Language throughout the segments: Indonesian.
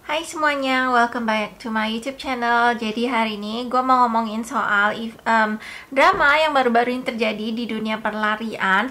Hai semuanya, welcome back to my YouTube channel. Jadi hari ini gue mau ngomongin soal drama yang baru-baru ini terjadi di dunia perlarian.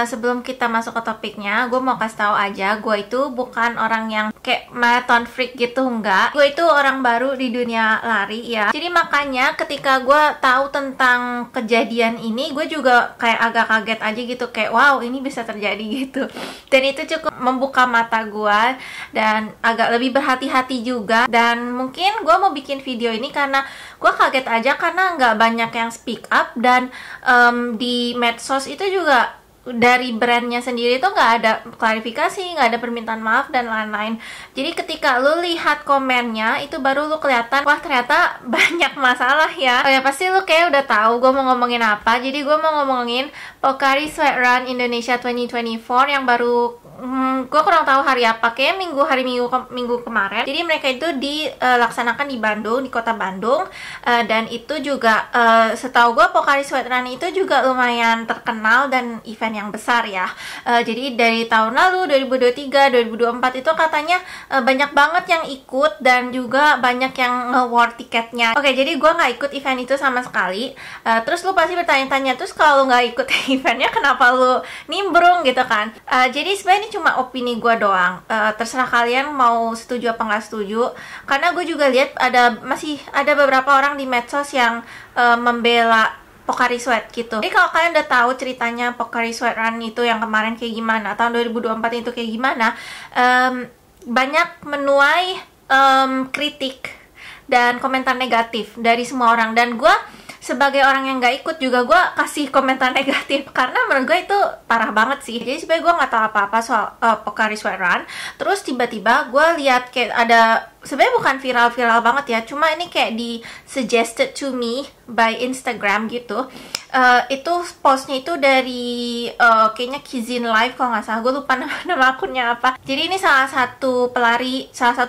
Sebelum kita masuk ke topiknya, gue mau kasih tahu aja, gue itu bukan orang yang kayak marathon freak gitu, enggak. Gue itu orang baru di dunia lari ya. Jadi makanya ketika gue tahu tentang kejadian ini, gue juga kayak agak kaget aja gitu, kayak wow ini bisa terjadi gitu. Dan itu cukup membuka mata gue dan agak lebih berhati-hati juga. Dan mungkin gue mau bikin video ini karena gue kaget aja karena nggak banyak yang speak up. Dan di medsos itu juga dari brandnya sendiri tuh nggak ada klarifikasi, nggak ada permintaan maaf dan lain-lain. Jadi ketika lu lihat komennya itu baru lu kelihatan, wah ternyata banyak masalah ya. Oh ya pasti lu kayak udah tahu gue mau ngomongin apa. Jadi gue mau ngomongin Pocari Sweat Run Indonesia 2024 yang baru gue kurang tahu hari apa, kayak minggu kemarin. Jadi mereka itu dilaksanakan di Bandung, di kota Bandung, dan itu juga setahu gue Pocari Sweat Run itu juga lumayan terkenal dan event yang besar ya. Jadi dari tahun lalu 2023, 2024 itu katanya banyak banget yang ikut dan juga banyak yang nge-award tiketnya. Oke, jadi gue nggak ikut event itu sama sekali. Terus lu pasti bertanya-tanya, terus kalau lu nggak ikut eventnya kenapa lu nimbrung gitu kan? Jadi sebenarnya ini cuma opini gue doang. Terserah kalian mau setuju apa nggak setuju. Karena gue juga lihat masih ada beberapa orang di medsos yang membela Pocari Sweat gitu. Jadi kalau kalian udah tahu ceritanya Pocari Sweat Run itu yang kemarin kayak gimana, tahun 2024 itu kayak gimana, banyak menuai kritik dan komentar negatif dari semua orang. Dan gue sebagai orang yang nggak ikut juga gue kasih komentar negatif karena menurut gue itu parah banget sih. Jadi sebenarnya gue nggak tahu apa-apa soal Pocari Sweat Run. Terus tiba-tiba gue lihat kayak ada, sebenarnya bukan viral-viral banget ya, cuma ini kayak di suggested to me by Instagram gitu. Itu postnya itu dari kayaknya Kizin Live kalau nggak salah, gue lupa nama akunnya apa. Jadi ini salah satu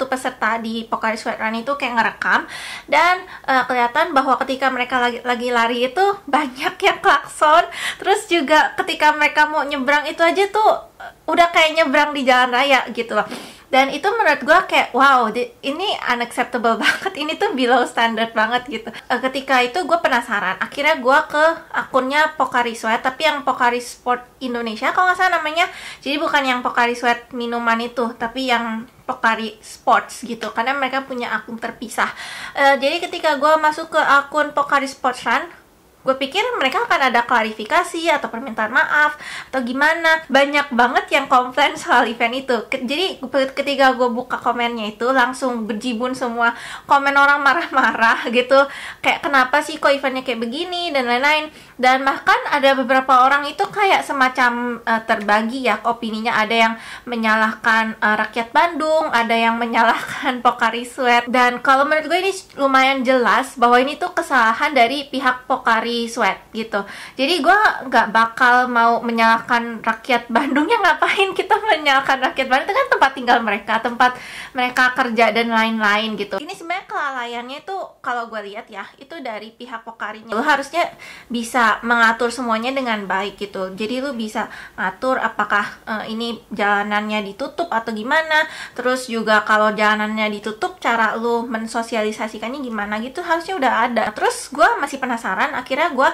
peserta di Pocari Sweat Run itu kayak ngerekam dan kelihatan bahwa ketika mereka lagi lari itu banyak yang klakson. Terus juga ketika mereka mau nyebrang itu aja tuh udah kayak nyebrang di jalan raya gitu loh. Dan itu menurut gue kayak wow, ini unacceptable banget, ini tuh below standard banget gitu. Ketika itu gue penasaran, akhirnya gue ke akunnya Pocari Sweat, tapi yang Pocari Sport Indonesia kalau nggak salah namanya. Jadi bukan yang Pocari Sweat minuman itu, tapi yang Pocari Sports gitu, karena mereka punya akun terpisah. Jadi ketika gue masuk ke akun Pocari Sports Run, gue pikir mereka akan ada klarifikasi atau permintaan maaf atau gimana. Banyak banget yang komplain soal event itu. Jadi ketika gue buka komennya itu langsung berjibun semua komen orang marah-marah gitu, kayak kenapa sih kok eventnya kayak begini dan lain-lain. Dan bahkan ada beberapa orang itu kayak semacam terbagi ya opininya. Ada yang menyalahkan rakyat Bandung, ada yang menyalahkan Pocari Sweat. Dan kalau menurut gue ini lumayan jelas bahwa ini tuh kesalahan dari pihak Pocari Sweat gitu. Jadi gue nggak bakal mau menyalahkan rakyat Bandung. Ya ngapain kita menyalahkan rakyat Bandung, itu kan tempat tinggal mereka, tempat mereka kerja dan lain-lain gitu. Ini sebenarnya kelalaiannya itu kalau gue lihat ya, itu dari pihak Pocarinya. Lu harusnya bisa mengatur semuanya dengan baik gitu. Jadi lu bisa ngatur apakah ini jalanannya ditutup atau gimana. Terus juga kalau jalanannya ditutup, cara lu mensosialisasikannya gimana gitu harusnya udah ada. Terus gue masih penasaran, akhirnya gue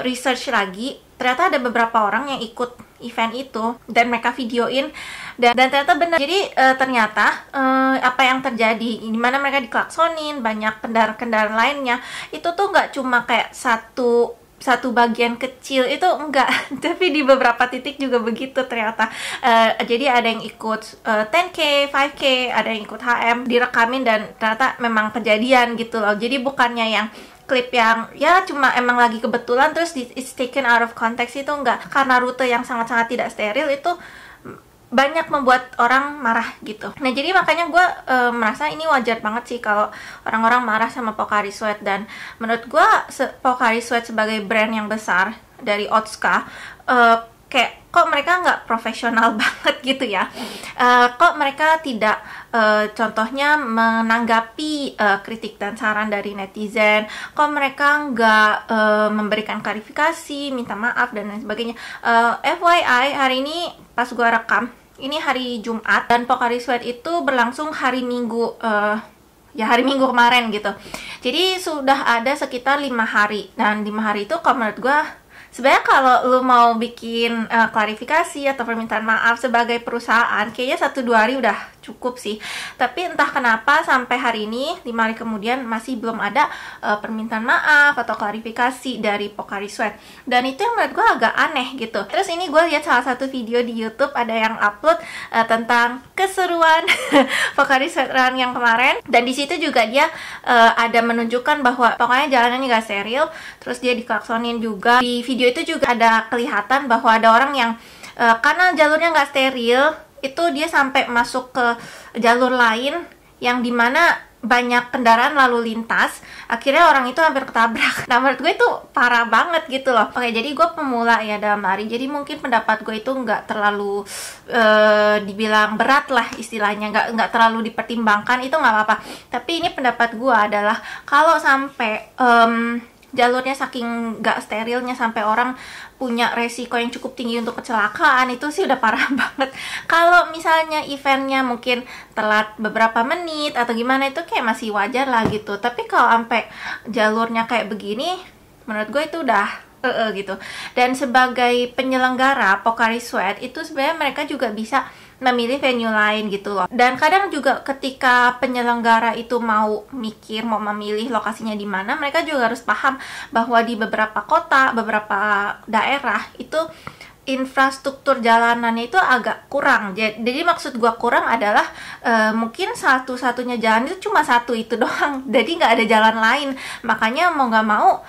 research lagi. Ternyata ada beberapa orang yang ikut event itu dan mereka videoin dan ternyata benar. Jadi ternyata apa yang terjadi, dimana mereka diklaksonin, banyak kendaraan lainnya, itu tuh nggak cuma kayak satu bagian kecil, itu enggak tapi di beberapa titik juga begitu ternyata. Jadi ada yang ikut 10K, 5K, ada yang ikut HM, direkamin dan ternyata memang kejadian gitu loh. Jadi bukannya yang klip yang ya cuma emang lagi kebetulan terus it's taken out of context, itu enggak. Karena rute yang sangat-sangat tidak steril itu banyak membuat orang marah gitu. Nah jadi makanya gue merasa ini wajar banget sih kalau orang-orang marah sama Pocari Sweat. Dan menurut gue Pocari Sweat sebagai brand yang besar dari Otska, kayak kok mereka nggak profesional banget gitu ya. Kok mereka tidak contohnya menanggapi kritik dan saran dari netizen, kok mereka nggak memberikan klarifikasi, minta maaf dan lain sebagainya. FYI hari ini pas gue rekam ini hari Jumat dan Pocari Sweat itu berlangsung hari Minggu, ya hari Minggu kemarin gitu. Jadi sudah ada sekitar 5 hari, dan 5 hari itu kalau menurut gue sebenarnya kalau lu mau bikin klarifikasi atau permintaan maaf sebagai perusahaan, kayaknya 1-2 hari udah cukup sih. Tapi entah kenapa sampai hari ini, 5 hari kemudian, masih belum ada permintaan maaf atau klarifikasi dari Pocari Sweat. Dan itu yang menurut gue agak aneh gitu. Terus ini gue lihat salah satu video di YouTube, ada yang upload tentang keseruan Pocari Sweat Run yang kemarin. Dan di situ juga dia ada menunjukkan bahwa pokoknya jalanannya gak steril. Terus dia diklaksonin juga. Di video itu juga ada kelihatan bahwa ada orang yang karena jalurnya nggak steril, itu dia sampai masuk ke jalur lain yang dimana banyak kendaraan lalu lintas. Akhirnya orang itu hampir ketabrak. Nah, menurut gue itu parah banget gitu loh. Oke, jadi gue pemula ya dalam lari, jadi mungkin pendapat gue itu nggak terlalu dibilang berat lah istilahnya, nggak terlalu dipertimbangkan, itu nggak apa-apa. Tapi ini pendapat gue adalah kalau sampai jalurnya saking gak sterilnya sampai orang punya resiko yang cukup tinggi untuk kecelakaan, itu sih udah parah banget. Kalau misalnya eventnya mungkin telat beberapa menit atau gimana, itu kayak masih wajar lah gitu. Tapi kalau sampai jalurnya kayak begini, menurut gue itu udah gitu. Dan sebagai penyelenggara Pocari Sweat itu sebenarnya mereka juga bisa memilih venue lain gitu loh. Dan kadang juga ketika penyelenggara itu mau mikir mau memilih lokasinya di mana, mereka juga harus paham bahwa di beberapa kota, beberapa daerah itu infrastruktur jalanannya itu agak kurang. Jadi maksud gua kurang adalah mungkin satu-satunya jalan itu cuma satu itu doang. Jadi nggak ada jalan lain. Makanya mau nggak mau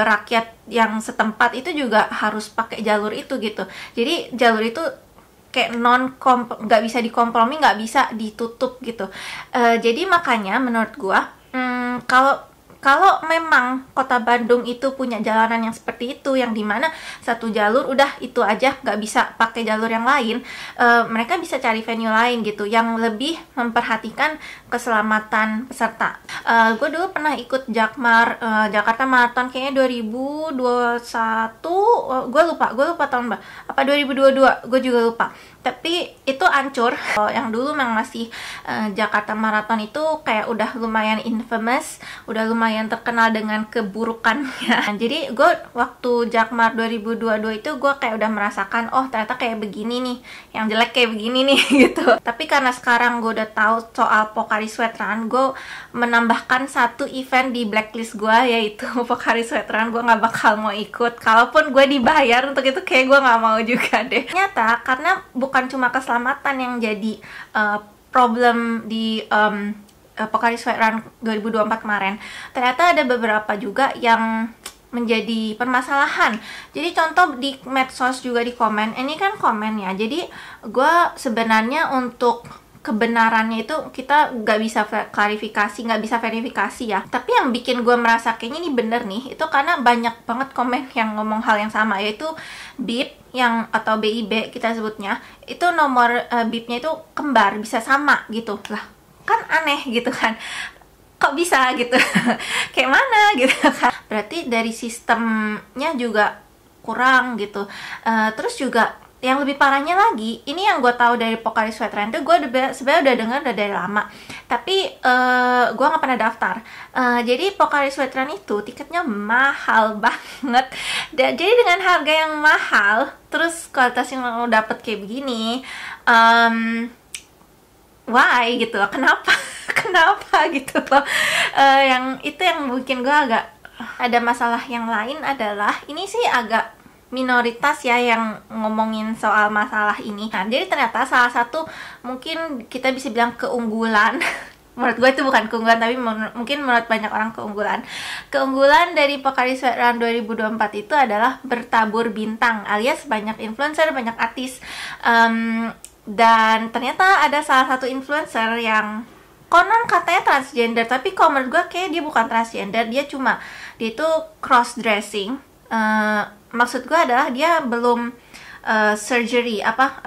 rakyat yang setempat itu juga harus pakai jalur itu gitu. Jadi jalur itu kayak nggak bisa dikompromi, nggak bisa ditutup gitu. Jadi makanya menurut gua kalau memang kota Bandung itu punya jalanan yang seperti itu, yang dimana satu jalur udah itu aja, nggak bisa pakai jalur yang lain, mereka bisa cari venue lain gitu yang lebih memperhatikan keselamatan peserta. Gue dulu pernah ikut Jakmar Jakarta Marathon kayaknya 2021, gue lupa tahun apa 2022, gue juga lupa. Tapi itu hancur. Yang dulu memang masih Jakarta Marathon itu kayak udah lumayan infamous, udah lumayan terkenal dengan keburukannya. Jadi gue waktu Jakmar 2022 itu gue kayak udah merasakan, oh ternyata kayak begini nih, yang jelek kayak begini nih gitu. Tapi karena sekarang gue udah tahu soal Pocari Sweat Run, gue menambahkan satu event di blacklist gue, yaitu Pocari Sweat Run. Gue nggak bakal mau ikut, kalaupun gue dibayar untuk itu kayak gue nggak mau juga deh. Ternyata karena bukan cuma keselamatan yang jadi problem di Pocari Sweat Run 2024 kemarin, ternyata ada beberapa juga yang menjadi permasalahan. Jadi contoh di medsos juga di komen, ini kan komen ya, jadi gue sebenarnya untuk kebenarannya itu kita nggak bisa klarifikasi, nggak bisa verifikasi ya. Tapi yang bikin gue merasa kayaknya ini bener nih, itu karena banyak banget komen yang ngomong hal yang sama, yaitu BIP yang atau BIP kita sebutnya, itu nomor BIP-nya itu kembar, bisa sama gitu lah. Kan aneh gitu kan, kok bisa gitu kayak mana gitu kan. Berarti dari sistemnya juga kurang gitu. Terus juga yang lebih parahnya lagi, ini yang gue tahu dari Pocari Sweat Run itu, gue sebenarnya udah dengar dari lama, tapi gue nggak pernah daftar. Jadi Pocari Sweat Run itu tiketnya mahal banget. Jadi dengan harga yang mahal, terus kualitas yang lo dapet kayak begini, why gitu loh, kenapa kenapa gitu loh. Yang itu yang bikin gue agak ada masalah. Yang lain adalah, ini sih agak minoritas ya yang ngomongin soal masalah ini. Nah, jadi ternyata salah satu mungkin kita bisa bilang keunggulan menurut gue itu bukan keunggulan, tapi mungkin menurut banyak orang keunggulan dari Pocari Sweat Run 2024 itu adalah bertabur bintang, alias banyak influencer, banyak artis. Dan ternyata ada salah satu influencer yang konon katanya transgender, tapi kalau menurut gue kayak dia bukan transgender, dia itu cross dressing. Maksud gue adalah dia belum surgery,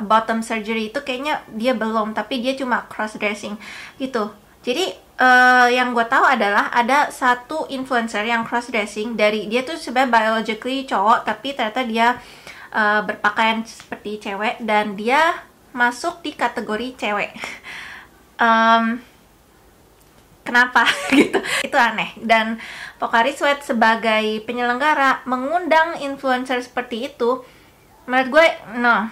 bottom surgery itu kayaknya dia belum, tapi dia cuma cross dressing gitu. Jadi yang gue tahu adalah ada satu influencer yang cross dressing, dari dia tuh sebenarnya biologically cowok, tapi ternyata dia berpakaian seperti cewek, dan dia masuk di kategori cewek. Kenapa gitu? Itu aneh. Dan Pocari Sweat sebagai penyelenggara mengundang influencer seperti itu, menurut gue no.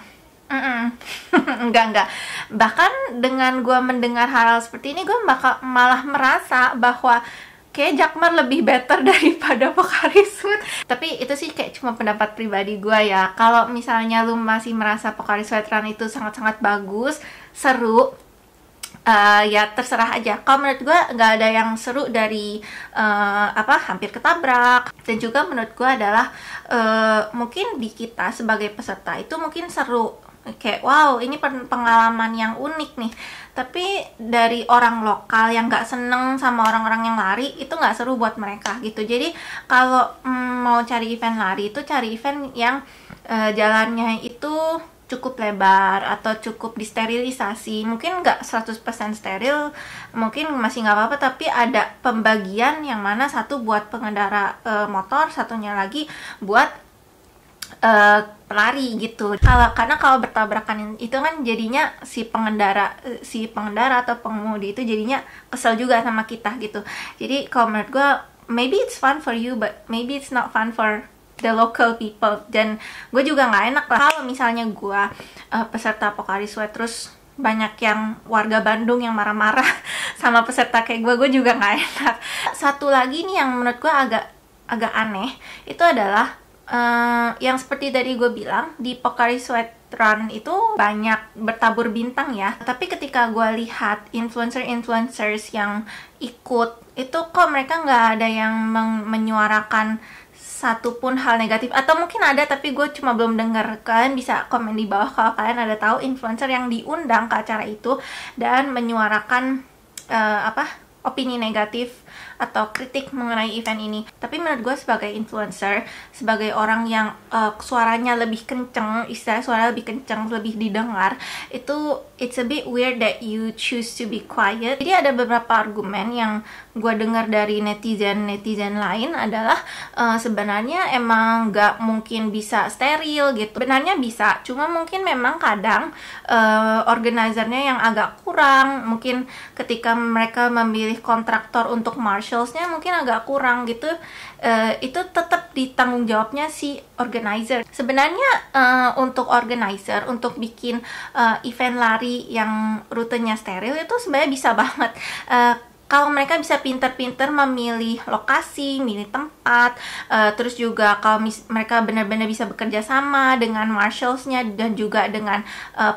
Enggak. Bahkan dengan gue mendengar hal seperti ini, gue malah merasa bahwa kayak Jakmar lebih better daripada Pocari Sweat. Tapi itu sih kayak cuma pendapat pribadi gue ya. Kalau misalnya lu masih merasa Pocari Sweat Run itu sangat-sangat bagus, seru, ya terserah aja. Kalau menurut gue nggak ada yang seru dari hampir ketabrak. Dan juga menurut gue adalah mungkin di kita sebagai peserta itu mungkin seru, kayak wow ini pengalaman yang unik nih. Tapi dari orang lokal yang nggak seneng sama orang-orang yang lari, itu nggak seru buat mereka gitu. Jadi kalau mau cari event lari itu cari event yang jalannya itu cukup lebar atau cukup disterilisasi. Mungkin nggak 100% steril, mungkin masih nggak apa-apa, tapi ada pembagian yang mana satu buat pengendara motor, satunya lagi buat pelari gitu. Karena kalau bertabrakan itu kan jadinya si pengendara atau pengemudi itu jadinya kesel juga sama kita gitu. Jadi kalau menurut gue, maybe it's fun for you, but maybe it's not fun for the local people. Dan gue juga nggak enak lah kalau misalnya gue peserta Pocari Sweat terus banyak yang warga Bandung yang marah-marah sama peserta kayak gue juga nggak enak. Satu lagi nih yang menurut gue agak aneh, itu adalah yang seperti tadi gue bilang, di Pocari Sweat Run itu banyak bertabur bintang ya. Tapi ketika gue lihat influencers yang ikut, itu kok mereka nggak ada yang menyuarakan satupun hal negatif. Atau mungkin ada tapi gue cuma belum dengar. Kalian bisa komen di bawah kalau kalian ada tahu influencer yang diundang ke acara itu dan menyuarakan opini negatif atau kritik mengenai event ini. Tapi menurut gue sebagai influencer, sebagai orang yang suaranya lebih kenceng, istilah suara lebih kenceng, lebih didengar, itu it's a bit weird that you choose to be quiet. Jadi ada beberapa argumen yang gue dengar dari netizen lain adalah sebenarnya emang nggak mungkin bisa steril gitu. Sebenarnya bisa, cuma mungkin memang kadang organizernya yang agak kurang. Mungkin ketika mereka memilih kontraktor untuk marshals-nya mungkin agak kurang gitu. Itu tetap ditanggung jawabnya si organizer. Sebenarnya untuk organizer, untuk bikin event lari yang rutenya steril itu sebenarnya bisa banget. Kalau mereka bisa pinter-pinter memilih lokasi, milih tempat, terus juga kalau mereka benar-benar bisa bekerja sama dengan marshals-nya dan juga dengan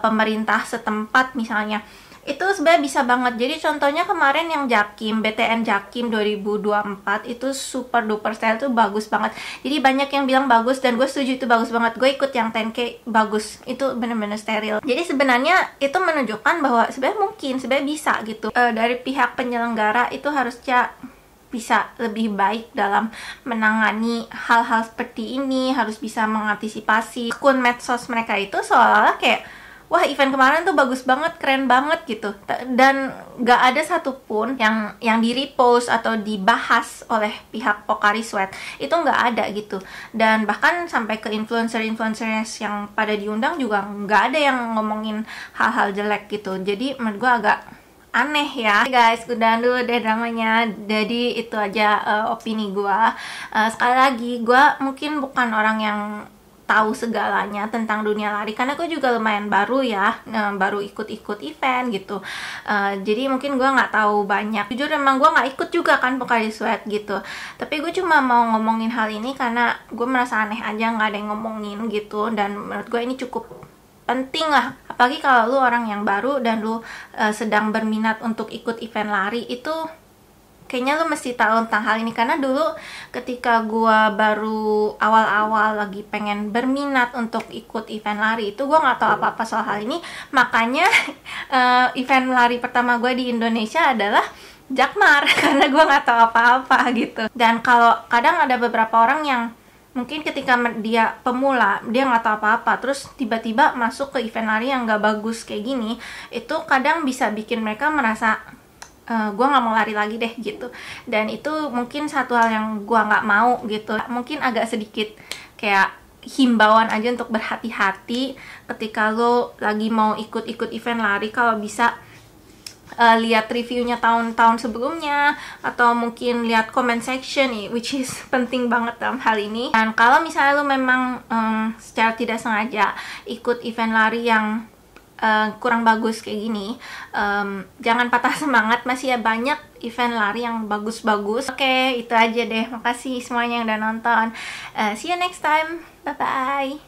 pemerintah setempat misalnya, itu sebenarnya bisa banget. Jadi contohnya kemarin yang BTN Jakim 2024 itu super duper style, tuh bagus banget. Jadi banyak yang bilang bagus dan gue setuju itu bagus banget. Gue ikut yang 10K, bagus, itu bener-bener steril. Jadi sebenarnya itu menunjukkan bahwa sebenarnya bisa gitu. Dari pihak penyelenggara itu harusnya bisa lebih baik dalam menangani hal-hal seperti ini, harus bisa mengantisipasi. Akun medsos mereka itu seolah-olah kayak wah event kemarin tuh bagus banget, keren banget gitu, dan gak ada satupun yang di repost atau dibahas oleh pihak Pocari Sweat, itu gak ada gitu. Dan bahkan sampai ke influencer-influencers yang pada diundang juga gak ada yang ngomongin hal-hal jelek gitu. Jadi menurut gue agak aneh ya. Guys, udah dulu deh dramanya. Jadi itu aja opini gue. Sekali lagi, gue mungkin bukan orang yang tahu segalanya tentang dunia lari, karena gue juga lumayan baru ya, baru ikut-ikut event gitu. Jadi mungkin gue nggak tahu banyak. Jujur emang gue nggak ikut juga kan Pocari Sweat gitu. Tapi gue cuma mau ngomongin hal ini karena gue merasa aneh aja nggak ada yang ngomongin gitu. Dan menurut gue ini cukup penting lah, apalagi kalau lu orang yang baru dan lu sedang berminat untuk ikut event lari, itu kayaknya lu mesti tahu tentang hal ini. Karena dulu ketika gua baru awal-awal lagi pengen berminat untuk ikut event lari, itu gua nggak tahu apa-apa soal hal ini. Makanya event lari pertama gua di Indonesia adalah Jakmar karena gua nggak tahu apa-apa gitu. Dan kalau kadang ada beberapa orang yang mungkin ketika dia pemula, dia nggak tahu apa-apa, terus tiba-tiba masuk ke event lari yang nggak bagus kayak gini, itu kadang bisa bikin mereka merasa gue nggak mau lari lagi deh gitu. Dan itu mungkin satu hal yang gue nggak mau gitu. Mungkin agak sedikit kayak himbauan aja untuk berhati-hati ketika lo lagi mau ikut-ikut event lari. Kalau bisa lihat reviewnya tahun-tahun sebelumnya, atau mungkin lihat comment section nih, which is penting banget dalam hal ini. Dan kalau misalnya lo memang secara tidak sengaja ikut event lari yang kurang bagus kayak gini, jangan patah semangat, masih ya banyak event lari yang bagus-bagus. Oke, itu aja deh. Makasih semuanya yang udah nonton. See you next time. Bye bye.